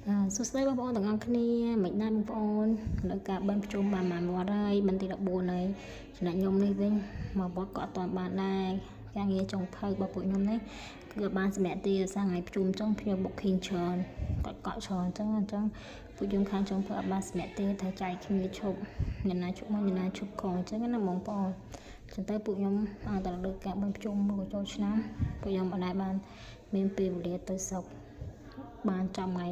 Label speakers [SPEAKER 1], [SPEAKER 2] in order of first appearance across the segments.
[SPEAKER 1] សួស្តីបងប្អូនទាំងអស់គ្នាមិនដែរបងប្អូនលើការបានប្រជុំបានមួយវត្តហើយមិនទី14ហើយចំណែកខ្ញុំនេះវិញមកវត្តក៏អត់ទាន់បានដែរការងារចុងភៅរបស់ពួកខ្ញុំនេះគឺបានសម្រាប់ទីសាថ្ងៃប្រជុំចុងភ្ញៀវ booking ច្រើនគាត់កក់ច្រើនអញ្ចឹងពួកយើងខាងចុងភៅអត់បានសម្រាប់ទេត្រូវចែកគ្នាឈប់អ្នកណាឈប់មកអ្នកណាឈប់ខអញ្ចឹងណាបងប្អូនចឹងទៅពួកខ្ញុំតែលើការបានប្រជុំមកចូលឆ្នាំពួកខ្ញុំអត់ដែរបានមានពេលវេលាទៅស្រុកបានចំថ្ងៃ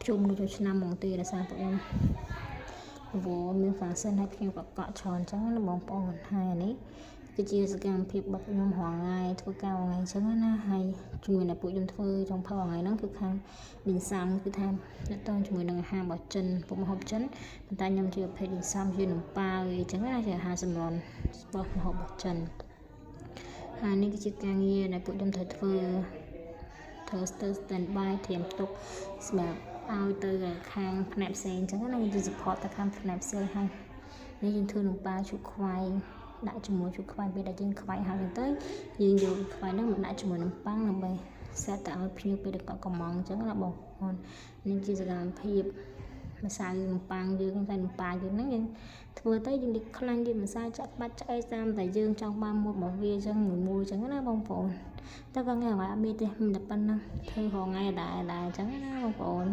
[SPEAKER 1] ប្រជុំនៅចូលឆ្នាំមកទីដោយសារពួកខ្ញុំព្រោះមាន function ហើយខ្ញុំក៏កក់ច្រើនអញ្ចឹងណាបងប្អូនហើយនេះគឺជាសកម្មភាពរបស់ខ្ញុំរាល់ថ្ងៃធ្វើការរាល់ថ្ងៃអញ្ចឹងណាហើយជាមួយនឹងពួកខ្ញុំធ្វើចុងភៅរាល់ថ្ងៃហ្នឹងគឺខាងឌីងសាំគឺថាតើជាមួយនឹងអាហាររបស់ចិនពុកម្ហូបចិនប៉ុន្តែខ្ញុំជាប្រភេទឌីងសាំជានំប៉ាវអញ្ចឹងណាជាអាហារសម្រន់របស់ម្ហូបរបស់ចិនហើយនេះគឺជាការងារដែលពួកខ្ញុំត្រូវធ្វើទៅ stand by ត្រៀមទុកសម្រាប់ឲ្យទៅខាងផ្នែកផ្សេងអញ្ចឹងណាយើង support ទៅខាងផ្នែកផ្សេងហើយនេះយើងធ្វើនំប៉ាវជូរខ្វៃដាក់ជាមួយជូរខ្វៃពេលដែលយើងខ្វៃហើយទៅយើងយកខ្វៃហ្នឹងមកដាក់ជាមួយនំប៉័ងដើម្បីសេតទៅឲ្យភ្ញៀវពេលដែលគាត់កំងអញ្ចឹងណាបងប្អូននេះជាសកម្មភាពម្សៅនំប៉័ងយើងតែនំប៉ាវយើងហ្នឹងយើងធ្វើទៅយើងលាបខ្លាញ់លាបម្សៅចាក់បាច់ឆ្អែតតាមតែយើងចង់បានមុតរបស់វាអញ្ចឹងមួយអញ្ចឹងណាបងប្អូនតែក៏ថ្ងៃអត់មានទេមានតែប៉ុណ្ណឹងធ្វើរងថ្ងៃដែរអញ្ចឹងណាបងប្អូន